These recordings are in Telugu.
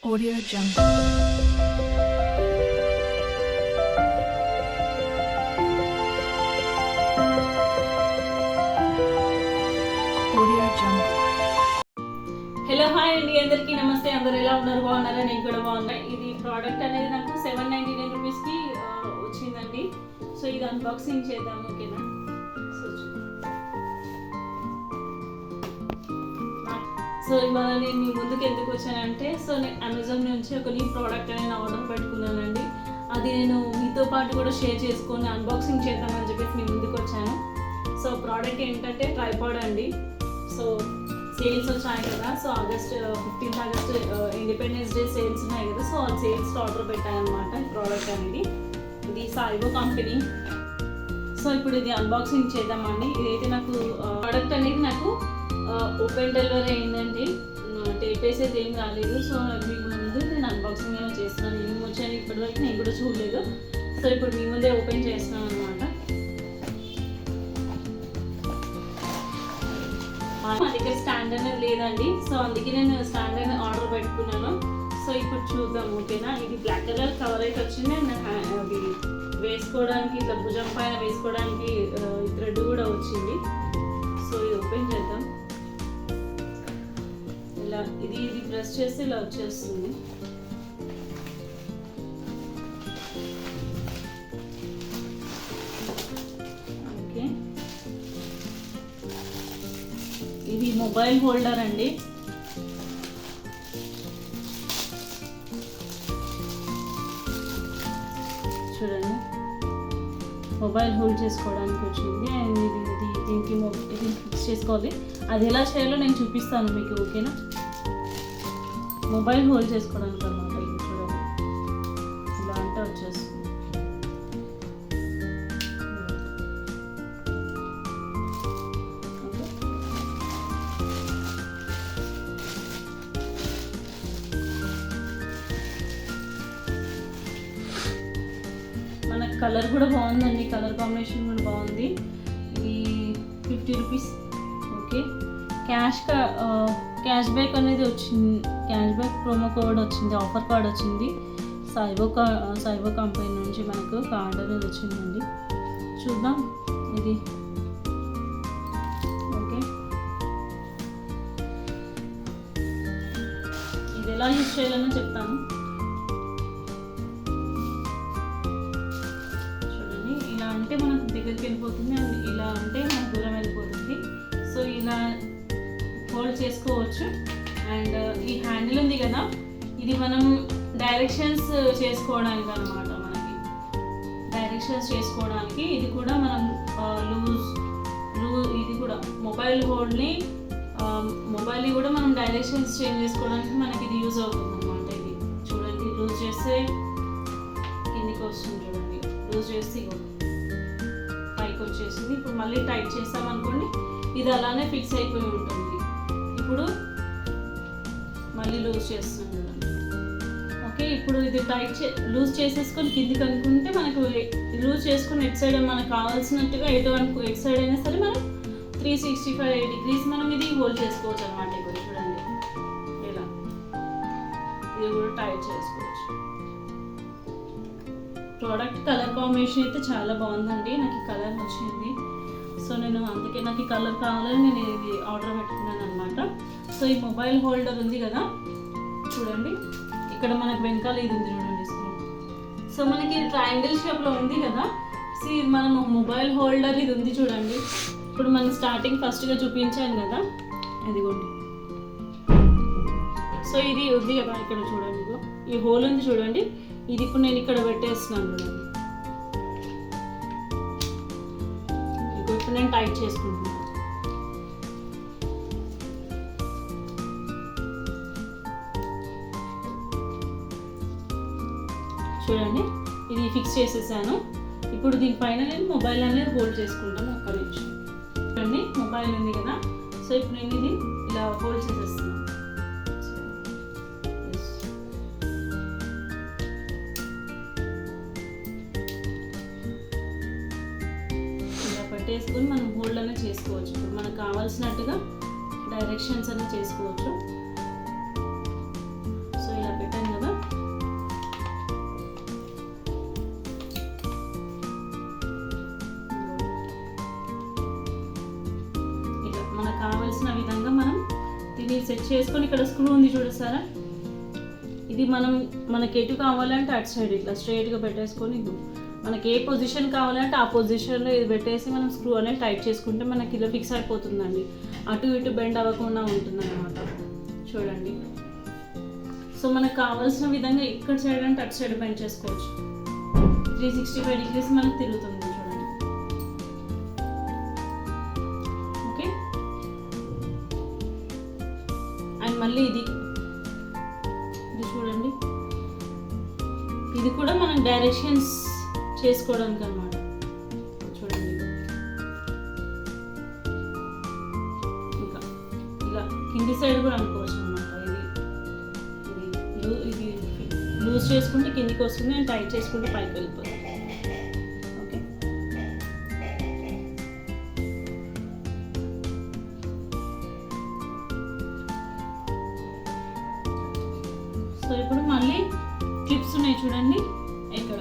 Audio Jungle. Audio Jungle. Hello hi అండి, అందరికీ నమస్తే. అందరు ఎలా ఉన్నారు? బాగున్నారా? నేను కూడా బాగున్నా. ఇది ప్రోడక్ట్ అనేది నాకు 799 రూపీస్కి వచ్చిందండి. సో ఇది అన్బాక్సింగ్ చేద్దాం, ఓకేనా? సో ఇవాళ నేను మీ ముందుకు ఎందుకు వచ్చానంటే, సో నేను అమెజాన్ నుంచి ఒక న్యూ ప్రోడక్ట్ అనేది ఆర్డర్ పెట్టుకున్నానండి. అది నేను మీతో పాటు కూడా షేర్ చేసుకొని అన్బాక్సింగ్ చేద్దామని చెప్పేసి మీ ముందుకు వచ్చాను. సో ప్రోడక్ట్ ఏంటంటే ట్రైపాడ్ అండి. సో సేల్స్ వచ్చాయి కదా, so August 15th independence day sales ఉన్నాయి కదా, సో ఆ సేల్స్ ఆర్డర్ పెట్టాను అనమాట. ఈ ప్రోడక్ట్ అనేది ఇది సాయిబో కంపెనీ. సో ఇప్పుడు ఇది అన్బాక్సింగ్ చేద్దామండి. ఇదైతే నాకు ప్రోడక్ట్ అనేది నాకు ఓపెన్ డెలివరీ అయిందండి. టేప్ వేసేది ఏం రాలేదు. సో మీకు ముందు నేను అన్బాక్సింగ్ అయినా చేస్తున్నాను. ఏం వచ్చాను ఇప్పటివరకు నేను కూడా చూడలేదు. సో ఇప్పుడు మీ ముందే ఓపెన్ చేస్తున్నాను అనమాట. మా దగ్గర స్టాండ్ అనేది లేదండి, సో అందుకే నేను స్టాండ్ అనేది ఆర్డర్ పెట్టుకున్నాను. సో ఇప్పుడు చూద్దాం, ఓకేనా? ఇది బ్లాక్ కలర్ కవర్ అయితే వచ్చింది. అది వేసుకోవడానికి ఇట్లా భుజం పైన వేసుకోవడానికి థ్రెడ్ కూడా వచ్చింది. సో ఇది ఓపెన్ చేద్దాం. ఇలా ఇది ప్రెస్ చేస్తే ఇలా వచ్చేస్తుంది. ఓకే, ఇది మొబైల్ హోల్డర్ అండి. చూడండి, మొబైల్ హోల్డ్ చేసుకోవడానికి వచ్చింది. అండ్ దీనికి ఇది ఫిక్స్ చేసుకోవాలి. అది ఎలా చేయాలో నేను చూపిస్తాను మీకు, ఓకేనా? మొబైల్ హోల్డ్ చేసుకోవడానికి అనమాట. ఇది చూడండి, ఇలా అంటే వచ్చేస్తుంది. మనకు కలర్ కూడా బాగుందండి, కలర్ కాంబినేషన్ కూడా బాగుంది. ఇది 50 రూపీస్. ఓకే, క్యాష్ బ్యాక్ అనేది వచ్చింది. క్యాష్ బ్యాక్ ప్రోమో కోడ్ వచ్చింది, ఆఫర్ కార్డ్ వచ్చింది. సాయిబో కంపెనీ నుంచి మనకు కార్డ్ అనేది వచ్చిందండి. చూద్దాం ఇది. ఓకే, ఇది ఎలా యూజ్ చేయాలని చెప్తాను. అంటే మనకు దగ్గరికి వెళ్ళిపోతుంది, అండ్ ఇలా అంటే మనకు దూరం వెళ్ళిపోతుంది. సో ఇలా హోల్డ్ చేసుకోవచ్చు. అండ్ ఈ హ్యాండిల్ ఉంది కదా, ఇది మనం డైరెక్షన్స్ చేసుకోవడానికి అనమాట. మనకి డైరెక్షన్స్ చేసుకోవడానికి ఇది కూడా మనం ఇది కూడా మొబైల్ హోల్డ్ని మొబైల్ని కూడా మనం డైరెక్షన్స్ చేంజ్ చేసుకోవడానికి మనకి ఇది యూజ్ అవుతుంది అనమాట. ఇది చూడండి, లూజ్ చేస్తే కిందికి వస్తుంది. చూడండి, లూజ్ చేస్తే పైకి వచ్చేసింది. ఇప్పుడు మళ్ళీ టైట్ చేస్తామనుకోండి, ఇది అలానే ఫిక్స్ అయిపోయి ఉంటుంది. ఇప్పుడు మళ్ళీ లూజ్ చేస్తున్నాం చూడండి. ఓకే, ఇప్పుడు ఇది లూజ్ చేసేసుకొని కిందికి అనుకుంటే మనకు లూజ్ చేసుకుని ఎట్ సైడ్ మనకు కావాల్సినట్టుగా ఎట్ సైడ్ అయినా సరే మనం 365 degrees మనం ఇది హోల్డ్ చేసుకోవచ్చు అనమాట. ఇప్పుడు చూడండి, ఇలా ఇది కూడా టైట్ చేసుకోవచ్చు. ప్రోడక్ట్ కలర్ కాంబినేషన్ అయితే చాలా బాగుందండి. నాకు ఈ కలర్ నచ్చింది. సో నేను అందుకే నాకు ఈ కలర్ కావాలని నేను ఇది ఆర్డర్ పెట్టుకున్నాను అనమాట. సో ఈ మొబైల్ హోల్డర్ ఉంది కదా, చూడండి ఇక్కడ మనకు వెనకాల ఇది ఉంది చూడండి. సో మనకి ట్రయాంగిల్ షేప్లో ఉంది కదా. సో మనం మొబైల్ హోల్డర్ ఇది ఉంది చూడండి. ఇప్పుడు మనం స్టార్టింగ్ ఫస్ట్గా చూపించాను కదా, అదిగోండి. సో ఇది ఉంది కదా, ఇక్కడ చూడండి, ఈ హోల్ ఉంది చూడండి. ఇది ఇప్పుడు నేను ఇక్కడ పెట్టేస్తున్నాను చూడండి. ఇప్పుడు నేను టైట్ చేసుకుంటున్నాను. చూడండి, ఇది ఫిక్స్ చేసేసాను. ఇప్పుడు దీనిపైన నేను మొబైల్ అనేది హోల్డ్ చేసుకుంటాను. ఒక్క నిమిషం. చూడండి, మొబైల్ ఉంది కదా. సో ఇప్పుడు నేను ఇది ఇలా హోల్డ్ చేసేస్తున్నాను. పెట్టేసుకొని మనం హోల్డ్ అనేది చేసుకోవచ్చు. ఇప్పుడు మనకు కావాల్సినట్టుగా డైరెక్షన్స్ అనేది చేసుకోవచ్చు. సో ఇలా సెట్ చేసుకొని ఇక్కడ స్క్రూ ఉంది చూడసారా, ఇది మనకి ఎటు కావాలంటే అటు సైడ్ ఇట్లా స్ట్రైట్గా పెట్టేసుకొని మనకి ఏ పొజిషన్ కావాలంటే ఆ పొజిషన్లో ఇది పెట్టేసి మనం స్క్రూ అనేది టైట్ చేసుకుంటే మనకి ఇలా ఫిక్స్ అయిపోతుందండి, అటు ఇటు బెండ్ అవ్వకుండా ఉంటుంది అన్నమాట. చూడండి, సో మనకు కావాల్సిన విధంగా ఇక్కడ సైడ్ అంటే అటు సైడ్ బెండ్ చేసుకోవచ్చు. 365 డిగ్రీస్ మనకు తిరుగుతుంది చూడండి. ఓకే, అండ్ మళ్ళీ ఇది చూడండి, ఇది కూడా మనం డైరెక్షన్స్ చేసుకోవడానికి అన్నమాట. చూడండి, ఇంకా ఇలా కింది సైడ్ కూడా అనుకోవచ్చు అన్నమాట. ఇది లూజ్ చేసుకుంటే కిందికి వస్తుంది అండ్ టైట్ చేసుకుంటే పైకి వెళ్ళిపోతుంది. ఓకే, సో ఇప్పుడు మళ్ళీ క్లిప్స్ ఉన్నాయి చూడండి ఇక్కడ.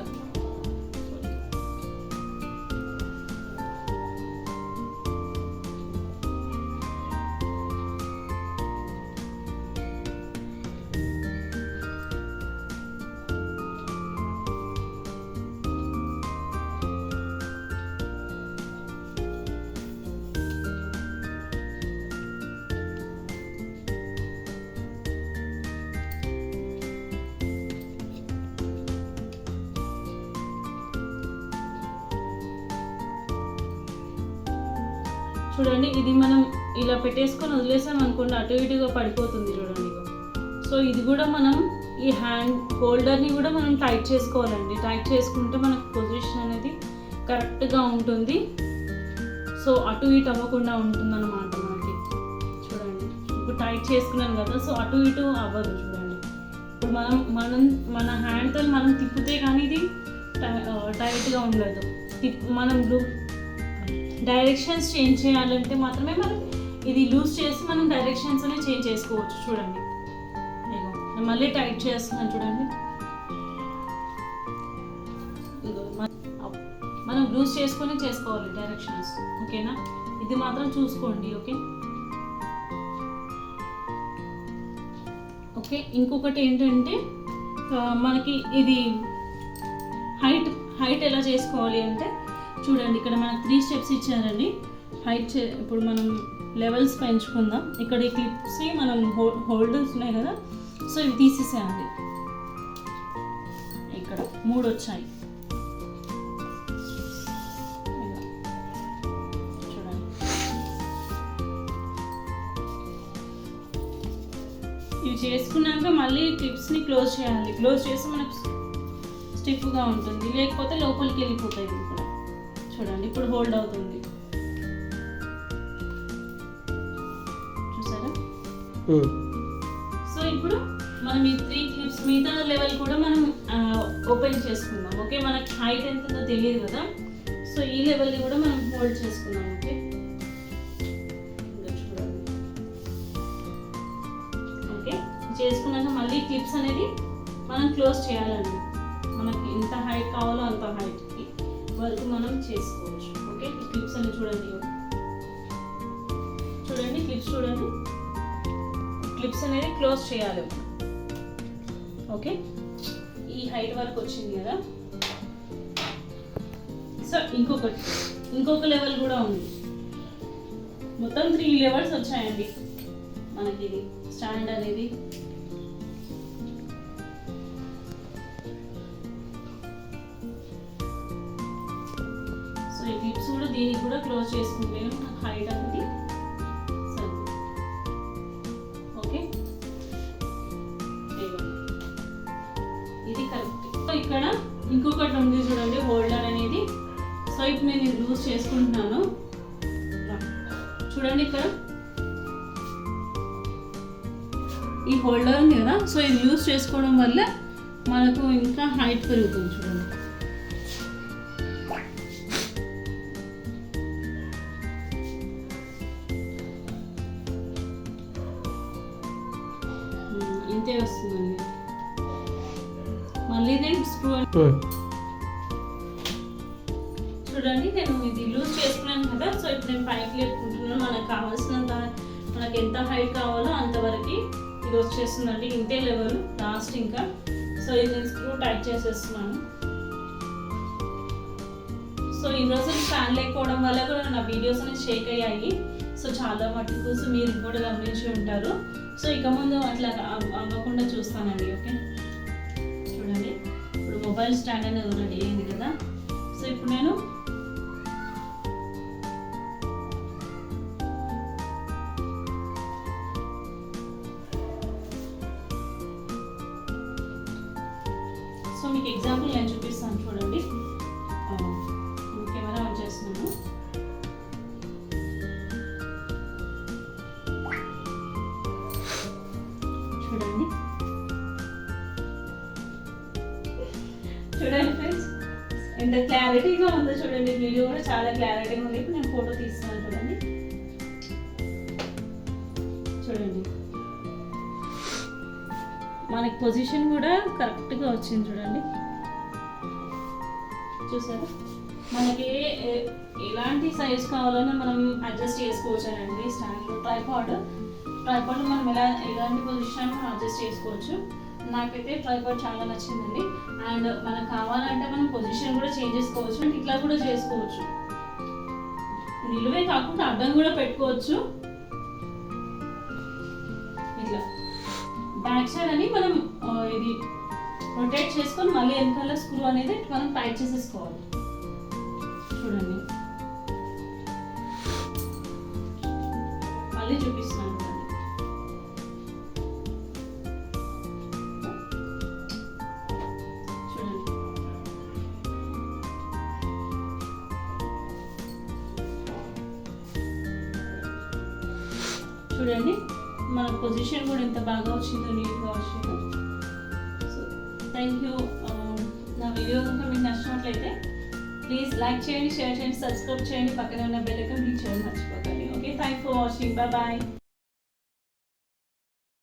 చూడండి, ఇది మనం ఇలా పెట్టేసుకొని వదిలేసాం అనుకోండి అటు ఇటుగా పడిపోతుంది చూడండి. సో ఇది కూడా మనం ఈ హ్యాండ్ హోల్డర్ని కూడా మనం టైట్ చేసుకోవాలండి. టైట్ చేసుకుంటే మనకు పొజిషన్ అనేది కరెక్ట్గా ఉంటుంది. సో అటు ఇటు అవ్వకుండా ఉంటుంది అన్నమాట మనకి. చూడండి, ఇప్పుడు టైట్ చేసుకున్నాను కదా, సో అటు ఇటు అవ్వదు. చూడండి, ఇప్పుడు మన హ్యాండ్తో మనం తిప్పితే కానీ ఇది టైట్గా ఉండదు. మనం డైరెక్షన్స్ చేంజ్ చేయాలంటే మాత్రమే మనం ఇది లూజ్ చేసి మనం డైరెక్షన్స్ అనేది చేంజ్ చేసుకోవచ్చు. చూడండి, నేను మళ్ళీ టైట్ చేస్తున్నాను చూడండి. మనం లూజ్ చేసుకొని చేసుకోవాలి డైరెక్షన్స్. ఓకేనా, ఇది మాత్రం చూసుకోండి. ఓకే, ఇంకొకటి ఏంటంటే మనకి ఇది హైట్ ఎలా చేసుకోవాలి అంటే చూడండి, ఇక్కడ మనకు 3 స్టెప్స్ ఇచ్చారండి. ఇప్పుడు మనం లెవెల్స్ పెంచుకుందాం. ఇక్కడ ఈ క్లిప్స్ మనం హోల్డర్స్ ఉన్నాయి కదా, సో ఇవి తీసేసేయండి. ఇక్కడ 3 వచ్చాయి చూడండి. ఇవి చేసుకున్నాక మళ్ళీ క్లిప్స్ని క్లోజ్ చేయాలి. క్లోజ్ చేసి మనకు స్టిఫ్గా ఉంటుంది, లేకపోతే లోపలికి వెళ్ళిపోతాయి. ఇప్పుడు చూడండి, ఇప్పుడు హోల్డ్ అవుతుంది చూసారా. సో ఇప్పుడు మనం ఈ 3 క్లిప్స్ మిగతా లెవెల్ కూడా మనం ఓపెన్ చేసుకుందాం. ఓకే, మనకి హైట్ ఎంత ఉందో తెలియదు కదా, సో ఈ లెవెల్ని కూడా మనం హోల్డ్ చేసుకుందాం. ఓకే, చూడండి. ఓకే, చేసుకున్నాక మళ్ళీ క్లిప్స్ అనేది మనం క్లోజ్ చేయాలండి. మనకి ఎంత హైట్ కావాలో అంత హైట్కి వరకు మనం చేసుకోవచ్చు. ఓకే, ఈ క్లిప్స్ అన్ని చూడండి. క్లిప్స్ చూడండి, క్లిప్స్ అనేది క్లోజ్ చేయాలి. ఓకే, ఈ హైట్ వరకు వచ్చింది కదా. సో ఇంకొక లెవెల్ కూడా ఉంది. మొత్తం 3 లెవెల్స్ వచ్చాయండి మనకి. ఇది స్టాండ్ అనేది ఈ క్లిప్స్ కూడా దీనికి కూడా క్లోజ్ చేసుకుంటే హైట్ అనేది సరే. ఓకే, ఇది కరెక్ట్. సో ఇక్కడ ఇంకొకటి ఉంది చూడండి, హోల్డర్ అనేది. సో ఇప్పుడు నేను ఇది లూజ్ చేసుకుంటున్నాను చూడండి. ఇక్కడ ఈ హోల్డర్ ఉంది కదా, సో ఇది లూజ్ చేసుకోవడం వల్ల మనకు ఇంకా హైట్ పెరుగుతుంది. చూడండి, ఇంతే వస్తుందండి. మళ్ళీ నేను స్క్రూ చూడండి, నేను ఇది లూజ్ చేసుకున్నాను కదా. సో ఇప్పుడు నేను పైకి లేపుకుంటున్నాను. మనకు కావాల్సినంత మనకి ఎంత హైట్ కావాలో అంతవరకు ఇది వచ్చేస్తుందండి. ఇంతే లెవెల్ లాస్ట్ ఇంకా. సో ఇది నేను స్క్రూ టైట్ చేసేస్తున్నాను. సో ఈ రోజు ఫ్యాన్ లేకపోవడం వల్ల కూడా నా వీడియోస్ అనేది షేక్ అయ్యాయి. సో చాలా మటుకు సో మీరు కూడా గమనించి ఉంటారు. సో ఇక ముందు అట్లా అవ్వకుండా చూస్తానండి. ఓకే, చూడండి ఇప్పుడు మొబైల్ స్టాండ్ అనేది రెడీ అయింది కదా. సో ఇప్పుడు నేను సో మీకు ఎగ్జాంపుల్ నేను చూపిస్తాను చూడండి. కెమెరా ఆన్ చేస్తున్నాను. చూడండి చూడండి ఫ్రెండ్స్, ఎంత క్లారిటీగా ఉందో చూడండి. వీడియో కూడా చాలా క్లారిటీగా ఉంది. ఇప్పుడు నేను ఫోటో తీస్తాను చూడండి. చూడండి మనకి పొజిషన్ కూడా కరెక్ట్గా వచ్చింది చూడండి. చూసారా, మనకి ఎలాంటి సైజ్ కావాలన్నా మనం అడ్జస్ట్ చేసుకోవచ్చు అండి. స్టాండ్ ట్రైపాడ్ మనం ఎలాంటి పొజిషన్ మనం అడ్జస్ట్ చేసుకోవచ్చు. నాకైతే ట్రైపాడ్ చాలా నచ్చిందండి. అండ్ మనకు కావాలంటే మనం పొజిషన్ కూడా చేంజ్ చేసుకోవచ్చు. అంటే ఇట్లా కూడా చేసుకోవచ్చు, నిలువే కాకుండా అడ్డం కూడా పెట్టుకోవచ్చు. ఇట్లా బ్యాక్ సైడ్ అని మనం ఇది రొటేట్ చేసుకొని మళ్ళీ వెనకాల స్క్రూ అనేది మనం టైట్ చేసేసుకోవాలి. చూడండి మళ్ళీ చూపిస్తున్నాను చూడండి. చూడండి మన పొజిషన్ కూడా ఎంత బాగా వచ్చిందో, నీట్గా వచ్చిందో. So thank you. నా వీడియో కనుక మీకు నచ్చినట్లయితే ప్లీజ్ లైక్ చేయండి, షేర్ చేయండి, సబ్స్క్రైబ్ చేయండి, పక్కనే ఉన్న బెల్ ఐకాన్ క్లిక్ చేయడం మర్చిపోకండి. Okay, thank for watching. Bye.